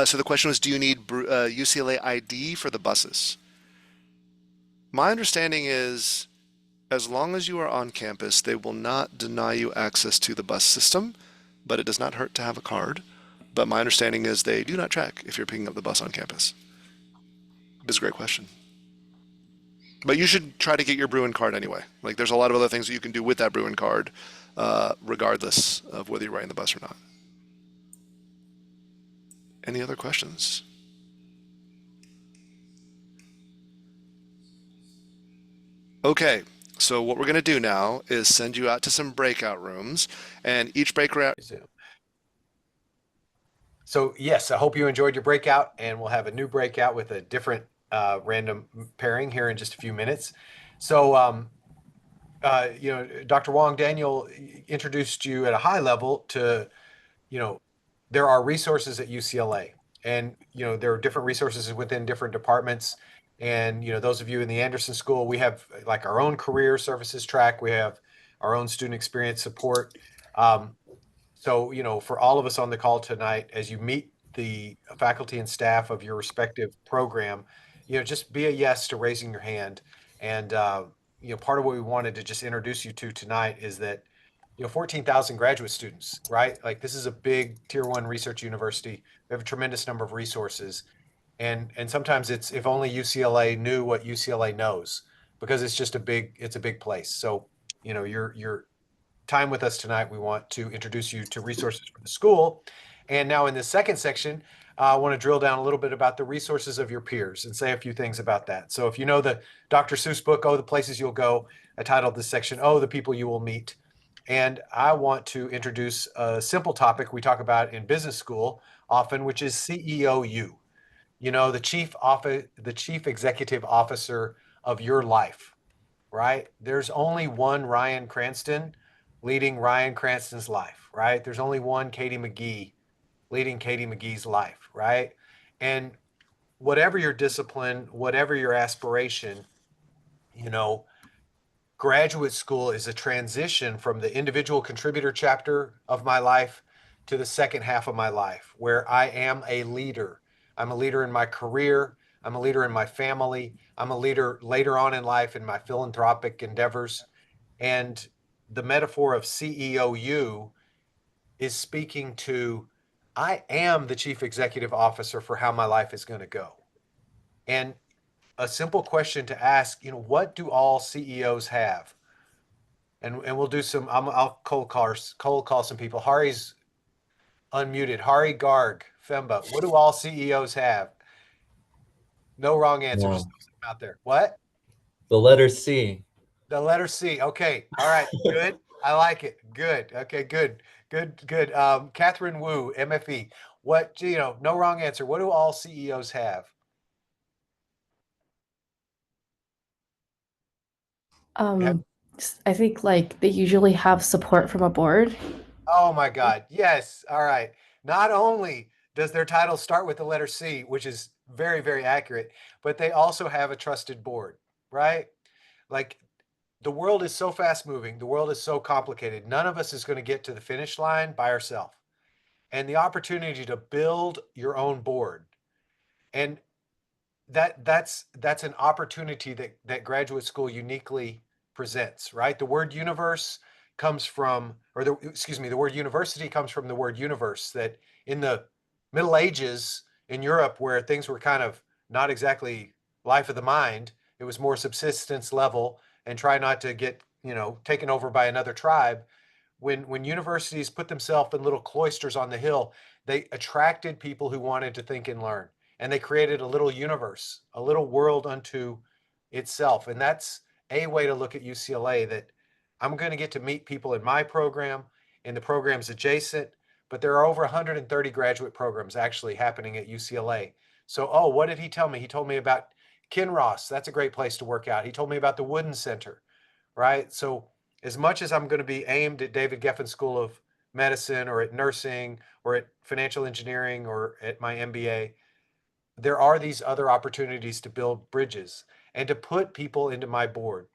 So the question was, do you need UCLA ID for the buses? My understanding is, as long as you are on campus, they will not deny you access to the bus system, but it does not hurt to have a card. But my understanding is they do not check if you're picking up the bus on campus. It's a great question. But you should try to get your Bruin card anyway. Like there's a lot of other things that you can do with that Bruin card, regardless of whether you're riding the bus or not. Any other questions? Okay, so what we're going to do now is send you out to some breakout rooms, and each breakout. So yes, I hope you enjoyed your breakout, and we'll have a new breakout with a different random pairing here in just a few minutes. So, Dr. Wong, Daniel introduced you at a high level to, there are resources at UCLA, and, there are different resources within different departments. And, those of you in the Anderson School, we have like our own career services track. We have our own student experience support. So, for all of us on the call tonight, as you meet the faculty and staff of your respective program, just be a yes to raising your hand. And, part of what we wanted to just introduce you to tonight is that, 14,000 graduate students, right? Like this is a big tier 1 research university. We have a tremendous number of resources. And sometimes it's if only UCLA knew what UCLA knows, because it's a big place. So, your time with us tonight, we want to introduce you to resources from the school. And now in the second section, I want to drill down a little bit about the resources of your peers and say a few things about that. So if you know the Dr. Seuss book, Oh, the Places You'll Go, I titled this section, Oh, the People You Will Meet. And I want to introduce a simple topic we talk about in business school often, which is CEOU. The chief executive officer of your life, right? There's only one Ryan Cranston leading Ryan Cranston's life, right? There's only one Katie McGee leading Katie McGee's life, right? And whatever your discipline, whatever your aspiration, you know, graduate school is a transition from the individual contributor chapter of my life to the second half of my life, where I am a leader. I'm a leader in my career. I'm a leader in my family. I'm a leader later on in life in my philanthropic endeavors. And the metaphor of CEOU is speaking to I am the chief executive officer for how my life is going to go. And a simple question to ask, what do all CEOs have? And we'll do some. I'll cold call some people. Hari's unmuted. Hari Garg, Femba. What do all CEOs have? No wrong answer. Just Wow. throw something out there. What? The letter C. The letter C. Okay. All right. Good. I like it. Good. Okay. Good. Good. Good. Catherine Wu, MFE. What? No wrong answer. What do all CEOs have? I think like they usually have support from a board. Oh my God. Yes. All right. Not only does their title start with the letter C, which is very, very accurate, but they also have a trusted board, right? Like the world is so fast moving. The world is so complicated. None of us is going to get to the finish line by ourselves. And the opportunity to build your own board. And that's an opportunity that graduate school uniquely presents, right? The word universe comes from, the word university comes from the word universe, that in the Middle Ages in Europe, where things were kind of not exactly life of the mind, it was more subsistence level and try not to get, taken over by another tribe. When universities put themselves in little cloisters on the hill, they attracted people who wanted to think and learn. And they created a little universe, a little world unto itself. And that's a way to look at UCLA, that I'm going to get to meet people in my program, in the programs adjacent, but there are over 130 graduate programs actually happening at UCLA. So, what did he tell me? He told me about Kinross. That's a great place to work out. He told me about the Wooden Center, right? So as much as I'm going to be aimed at David Geffen School of Medicine or at nursing or at financial engineering or at my MBA, there are these other opportunities to build bridges and to put people into my board.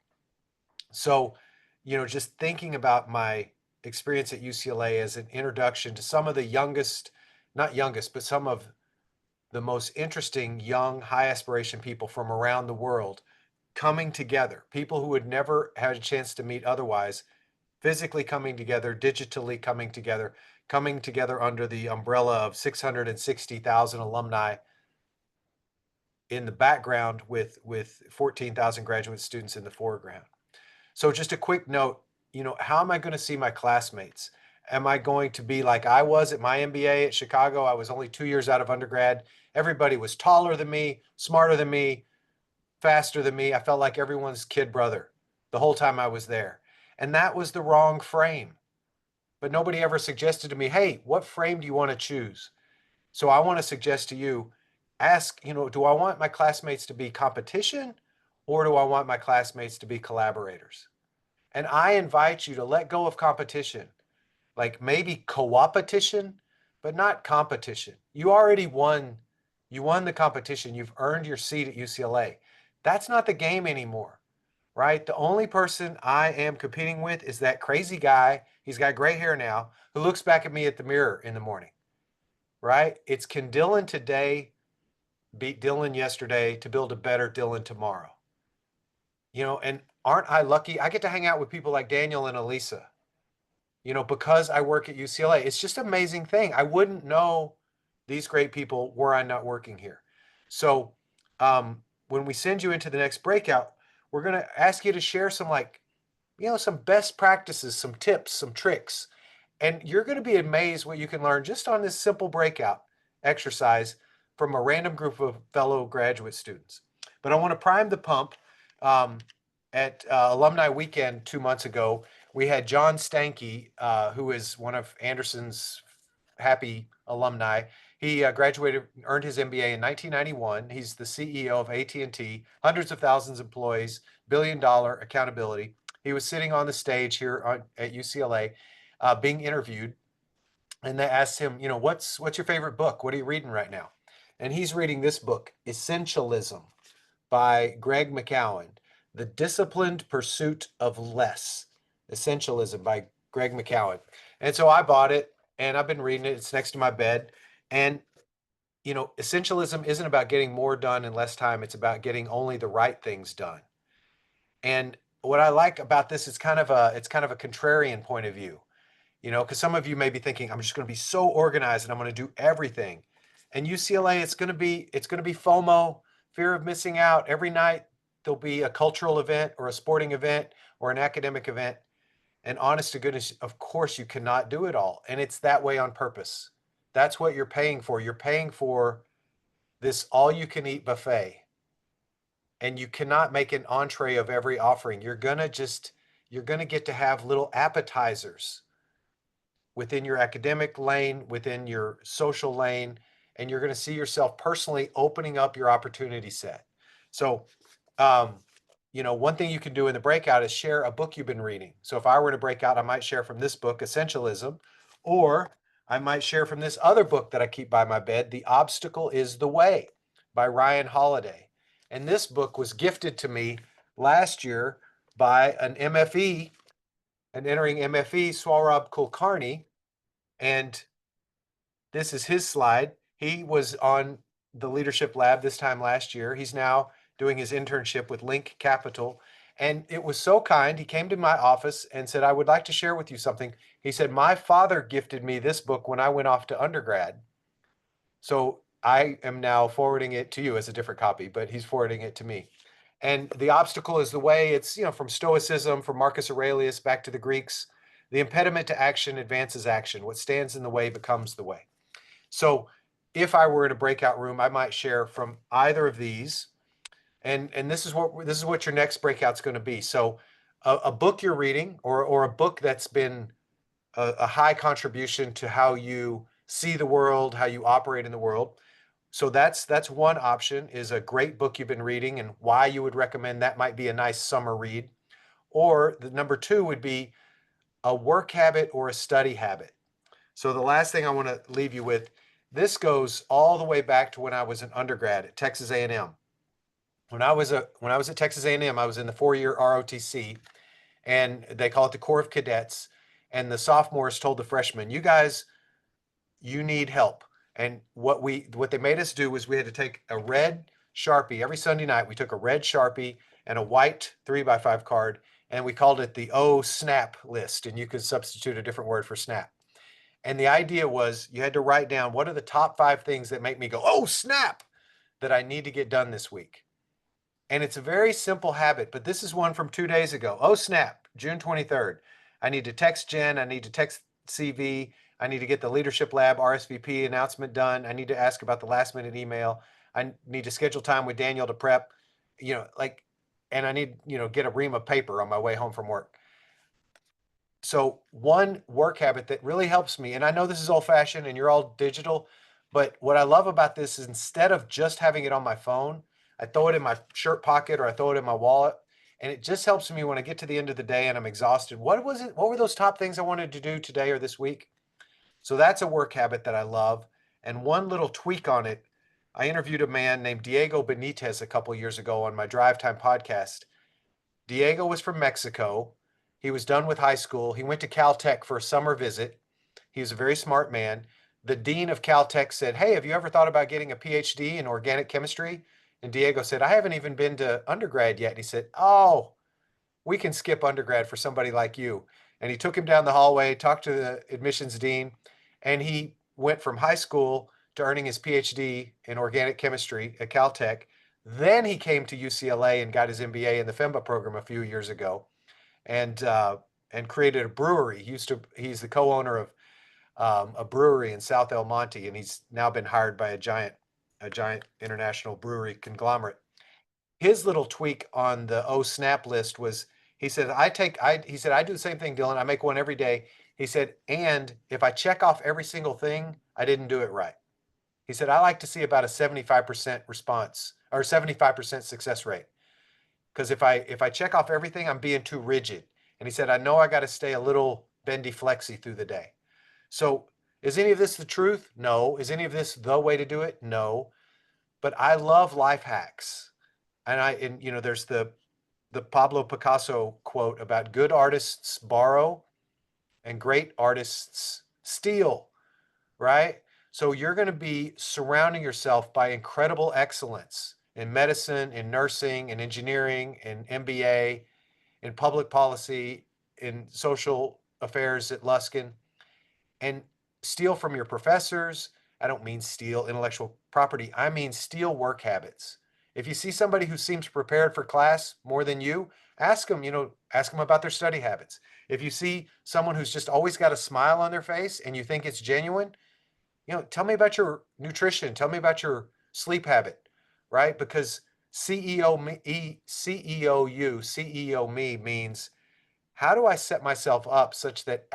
So, just thinking about my experience at UCLA as an introduction to some of the not youngest, but some of the most interesting young, high aspiration people from around the world coming together, people who would never had a chance to meet otherwise, physically coming together, digitally coming together under the umbrella of 660,000 alumni. in the background with 14,000 graduate students in the foreground. So just a quick note, how am I going to see my classmates? Am I going to be like I was at my MBA at Chicago? I was only 2 years out of undergrad. Everybody was taller than me, smarter than me, faster than me. I felt like everyone's kid brother the whole time I was there. And that was the wrong frame. But nobody ever suggested to me, hey, what frame do you want to choose? So I want to suggest to you, ask, do I want my classmates to be competition or do I want my classmates to be collaborators? And I invite you to let go of competition, like maybe co-opetition, but not competition. You already won. You won the competition. You've earned your seat at UCLA. That's not the game anymore, right? The only person I am competing with is that crazy guy. He's got gray hair now, who looks back at me at the mirror in the morning, right? It's, can Dylan today beat Dylan yesterday to build a better Dylan tomorrow? And aren't I lucky? I get to hang out with people like Daniel and Alisa, because I work at UCLA. It's just an amazing thing. I wouldn't know these great people were I not working here. So when we send you into the next breakout, we're going to ask you to share some some best practices, some tips, some tricks. And you're going to be amazed what you can learn just on this simple breakout exercise from a random group of fellow graduate students. But I want to prime the pump. At Alumni Weekend 2 months ago, we had John Stanky, who is one of Anderson's happy alumni. He graduated, earned his MBA in 1991. He's the CEO of AT&T, hundreds of thousands of employees, billion-dollar accountability. He was sitting on the stage here at UCLA being interviewed, and they asked him, what's your favorite book? What are you reading right now? And he's reading this book, Essentialism by Greg McKeown, The Disciplined Pursuit of Less. Essentialism by Greg McKeown. And so I bought it and I've been reading it. It's next to my bed. And, essentialism isn't about getting more done in less time. It's about getting only the right things done. And what I like about this is kind of a contrarian point of view, because some of you may be thinking, I'm just going to be so organized and I'm going to do everything. And UCLA, it's going to be FOMO, fear of missing out. Every night there'll be a cultural event or a sporting event or an academic event. And honest to goodness, of course, you cannot do it all. And it's that way on purpose. That's what you're paying for. You're paying for this all-you-can-eat buffet. And you cannot make an entree of every offering. You're going to get to have little appetizers within your academic lane, within your social lane, and you're going to see yourself personally opening up your opportunity set. So, one thing you can do in the breakout is share a book you've been reading. So if I were to break out, I might share from this book, Essentialism, or I might share from this other book that I keep by my bed, The Obstacle is the Way by Ryan Holiday. And this book was gifted to me last year by an MFE, an entering MFE, Swarab Kulkarni. And this is his slide. He was on the Leadership Lab this time last year. He's now doing his internship with Link Capital. And it was so kind. He came to my office and said, I would like to share with you something. He said, my father gifted me this book when I went off to undergrad. So I am now forwarding it to you as a different copy, but he's forwarding it to me. And The Obstacle is the Way. It's, from Stoicism, from Marcus Aurelius back to the Greeks. The impediment to action advances action. What stands in the way becomes the way. So if I were in a breakout room, I might share from either of these. And this is what your next breakout's going to be. So a book you're reading or a book that's been a high contribution to how you see the world, how you operate in the world. So that's one option, is a great book you've been reading and why you would recommend that might be a nice summer read. Or the number two would be a work habit or a study habit. So the last thing I want to leave you with, this goes all the way back to when I was an undergrad at Texas A&M. When I was at Texas A&M, I was in the 4-year ROTC, and they call it the Corps of Cadets. And the sophomores told the freshmen, you guys, you need help. And what they made us do was we had to take a red Sharpie every Sunday night. We took a red Sharpie and a white 3x5 card, and we called it the snap list. And you could substitute a different word for snap. And the idea was you had to write down, what are the top 5 things that make me go, oh, snap? that I need to get done this week. And it's a very simple habit, but this is one from 2 days ago. Oh, snap, June 23rd. I need to text Jen. I need to text CV. I need to get the Leadership Lab RSVP announcement done. I need to ask about the last minute email. I need to schedule time with Daniel to prep, and I need, get a ream of paper on my way home from work. So one work habit that really helps me, and I know this is old fashioned and you're all digital, but what I love about this is instead of just having it on my phone, I throw it in my shirt pocket or I throw it in my wallet. And it just helps me when I get to the end of the day and I'm exhausted. What was it? What were those top things I wanted to do today or this week? So that's a work habit that I love. And one little tweak on it, I interviewed a man named Diego Benitez a couple years ago on my Drive Time podcast. Diego was from Mexico. He was done with high school. He went to Caltech for a summer visit. He was a very smart man. The dean of Caltech said, "Hey, have you ever thought about getting a PhD in organic chemistry?" And Diego said, "I haven't even been to undergrad yet." And he said, "Oh, we can skip undergrad for somebody like you." And he took him down the hallway, talked to the admissions dean, and he went from high school to earning his PhD in organic chemistry at Caltech. Then he came to UCLA and got his MBA in the FEMBA program a few years ago, and created a brewery. He's the co-owner of a brewery in South El Monte, and he's now been hired by a giant international brewery conglomerate. His little tweak on the snap list was, he said, he said, "I do the same thing, Dylan. I make one every day." He said, "And if I check off every single thing, I didn't do it right." He said, "I like to see about a 75% response or 75% success rate. Because if I check off everything, I'm being too rigid." And he said, "I know I got to stay a little bendy flexy through the day." So is any of this the truth? No. Is any of this the way to do it? No. But I love life hacks. And there's the Pablo Picasso quote about good artists borrow and great artists steal, right? So you're going to be surrounding yourself by incredible excellence in medicine, in nursing, in engineering, in MBA, in public policy, in social affairs at Luskin, and steal from your professors. I don't mean steal intellectual property. I mean steal work habits. If you see somebody who seems prepared for class more than you, ask them, ask them about their study habits. If you see someone who's just always got a smile on their face and you think it's genuine, tell me about your nutrition. Tell me about your sleep habit, right? Because CEO me means, how do I set myself up such that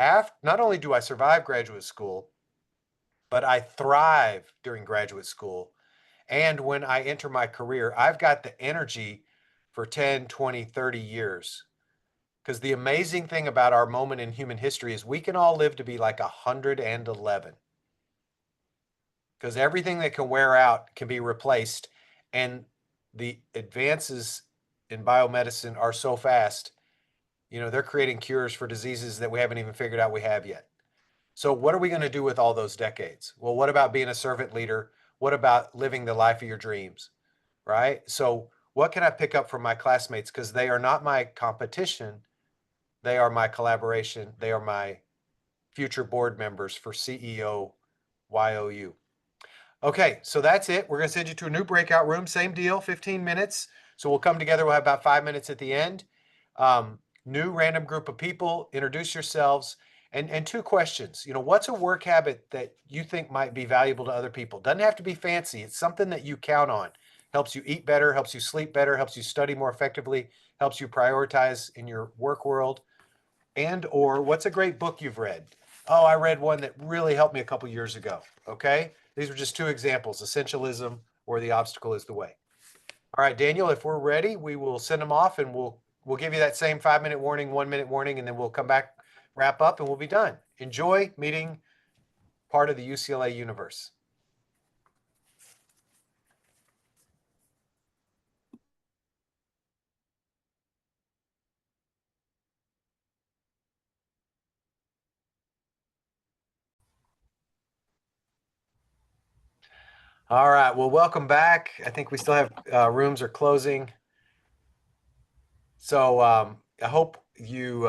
not only do I survive graduate school, but I thrive during graduate school. And when I enter my career, I've got the energy for 10, 20, 30 years. Because the amazing thing about our moment in human history is we can all live to be like 111. Because everything that can wear out can be replaced. And the advances in biomedicine are so fast. They're creating cures for diseases that we haven't even figured out we have yet. So what are we going to do with all those decades? Well, what about being a servant leader? What about living the life of your dreams, right? So what can I pick up from my classmates? Because they are not my competition. They are my collaboration. They are my future board members for CEO YOU. Okay, so that's it. We're going to send you to a new breakout room. Same deal, 15 minutes. So we'll come together. We'll have about 5 minutes at the end. New random group of people. Introduce yourselves. And two questions. What's a work habit that you think might be valuable to other people? Doesn't have to be fancy. It's something that you count on. Helps you eat better, helps you sleep better, helps you study more effectively, helps you prioritize in your work world. Or what's a great book you've read? Oh, I read one that really helped me a couple years ago. Okay? These are just two examples, essentialism or the obstacle is the way. All right, Daniel, if we're ready, we will send them off and we'll give you that same 5-minute warning, 1-minute warning, and then we'll come back, wrap up, and we'll be done. Enjoy meeting part of the UCLA universe. All right, well, welcome back. I think we still have rooms are closing. So I hope you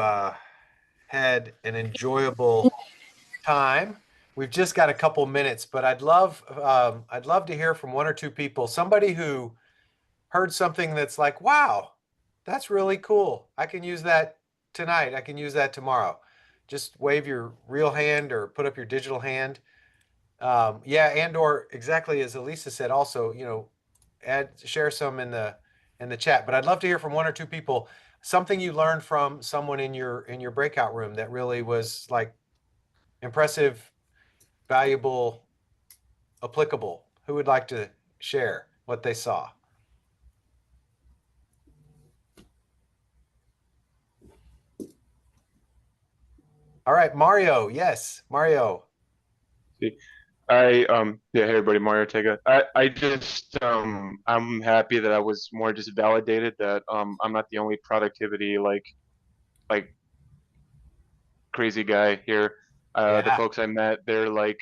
had an enjoyable time. we've just got a couple minutes, but I'd love to hear from one or two people, somebody who heard something that's like, wow, that's really cool. I can use that tonight. I can use that tomorrow. Just wave your real hand or put up your digital hand. Yeah, and or exactly as Alisa said, also, share some in the chat. But I'd love to hear from one or two people something you learned from someone in your breakout room that really was like impressive, valuable, applicable. Who would like to share what they saw? All right, Mario. Yes, Mario. See, yeah, hey everybody, Mario Ortega. I just I'm happy that I was more just validated that I'm not the only productivity like crazy guy here. The Yeah, folks I met, they're like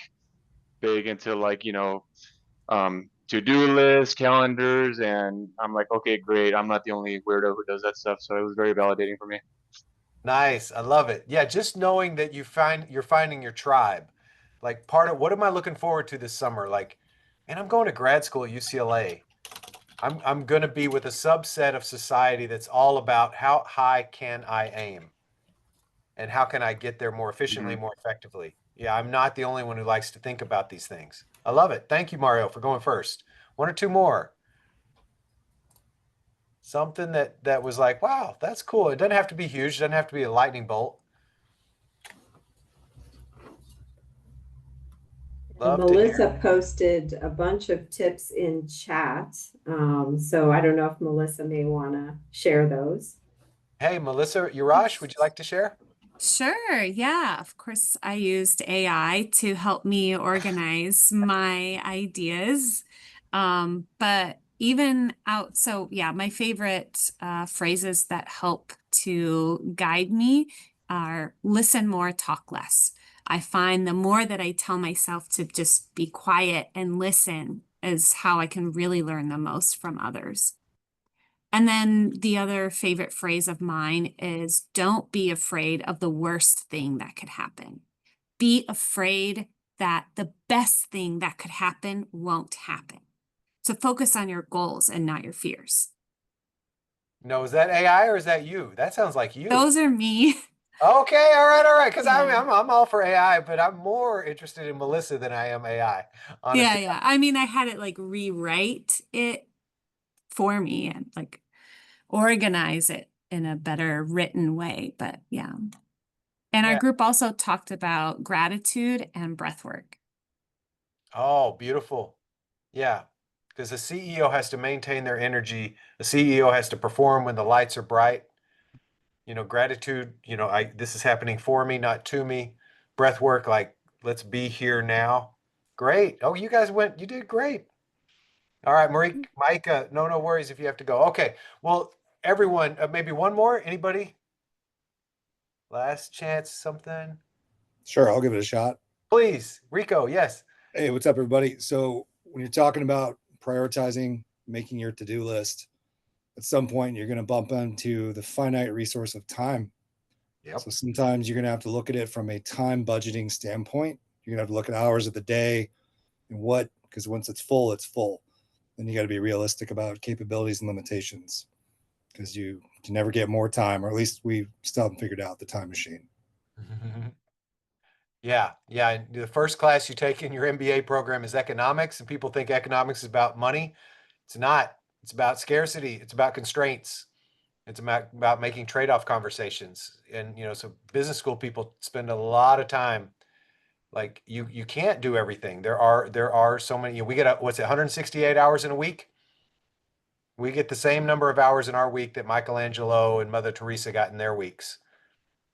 big into like, to-do lists, calendars, and I'm like, okay, great. I'm not the only weirdo who does that stuff. So it was very validating for me. nice. I love it. Yeah, just knowing that you're finding your tribe. Like part of what am I looking forward to this summer? Like, and I'm going to grad school at UCLA. I'm going to be with a subset of society that's all about how high can I aim and how can I get there more efficiently, Hmm. more effectively. Yeah, I'm not the only one who likes to think about these things. I love it. Thank you, Mario, for going first. One or two more. Something that was like, wow, that's cool. It doesn't have to be huge. It doesn't have to be a lightning bolt. And Love to hear. Melissa posted a bunch of tips in chat. So I don't know if Melissa may want to share those. Hey, Melissa, Urash, would you like to share? Sure, yeah. Of course, I used AI to help me organize my ideas. But even out, so yeah, my favorite phrases that help to guide me are listen more, talk less. I find the more that I tell myself to just be quiet and listen is how I can really learn the most from others. And then the other favorite phrase of mine is don't be afraid of the worst thing that could happen. Be afraid that the best thing that could happen won't happen. So focus on your goals and not your fears. No, is that AI or is that you? That sounds like you. Those are me. Okay, all right. Because Yeah. I'm all for AI, but I'm more interested in Melissa than I am AI. Yeah, Honestly, yeah. I mean, I had it like rewrite it for me and like organize it in a better written way. But yeah. And our yeah. group also talked about gratitude and breath work. Oh, beautiful. Yeah, because the CEO has to maintain their energy. The CEO has to perform when the lights are bright. Gratitude. This is happening for me, not to me. Breath work, like let's be here now. Great. Oh, you did great. All right, Marie, Micah, no worries if you have to go. Okay, well, everyone, maybe one more. Anybody? Last chance, something. Sure, I'll give it a shot. Please, Rico. Yes. Hey, what's up, everybody? So, when you're talking about prioritizing, making your to-do list, at some point you're going to bump into the finite resource of time. Yep. So, sometimes you're going to have to look at it from a time budgeting standpoint. You're going to have to look at hours of the day and because once it's full, it's full. Then you got to be realistic about capabilities and limitations because you can never get more time, or at least we still haven't figured out the time machine. Yeah. And the first class you take in your MBA program is economics, and people think economics is about money. It's not. It's about scarcity. It's about constraints. It's about making trade-off conversations. And so business school people spend a lot of time. Like you can't do everything. There are so many. We get 168 hours in a week. We get the same number of hours in our week that Michelangelo and Mother Teresa got in their weeks.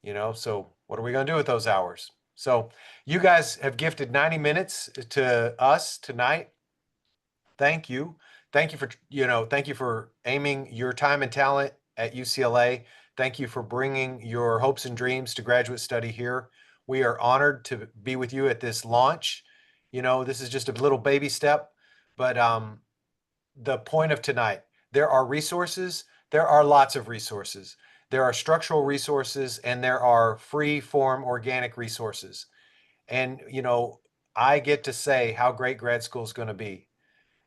So what are we going to do with those hours? So you guys have gifted 90 minutes to us tonight. Thank you. Thank you for aiming your time and talent at UCLA. Thank you for bringing your hopes and dreams to graduate study here. We are honored to be with you at this launch. This is just a little baby step, but the point of tonight, there are resources. There are lots of resources. There are structural resources and there are free form organic resources. And, I get to say how great grad school is going to be.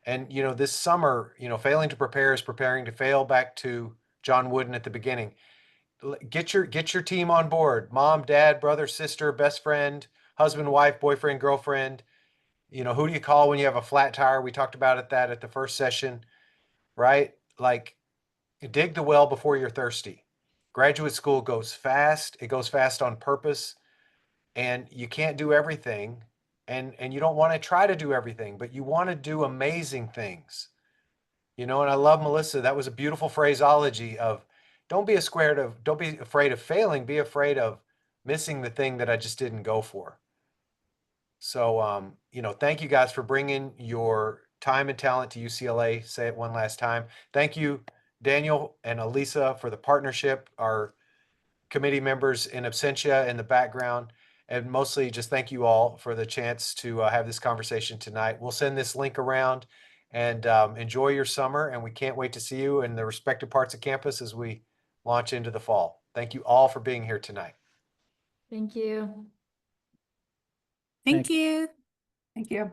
And, this summer, failing to prepare is preparing to fail, back to John Wooden at the beginning. Get your team on board. Mom, dad, brother, sister, best friend, husband, wife, boyfriend, girlfriend. Who do you call when you have a flat tire? We talked about that at the first session, right? Like, dig the well before you're thirsty. Graduate school goes fast. It goes fast on purpose, and you can't do everything, and you don't want to try to do everything, but you want to do amazing things. And I love Melissa. That was a beautiful phraseology of don't be afraid of failing, be afraid of missing the thing that I just didn't go for. So, thank you guys for bringing your time and talent to UCLA. Say it one last time. Thank you, Daniel and Alisa, for the partnership, our committee members in absentia in the background, and mostly just thank you all for the chance to have this conversation tonight. We'll send this link around, and enjoy your summer, and we can't wait to see you in the respective parts of campus as we launch into the fall. Thank you all for being here tonight. Thank you. Thank you. Thank you.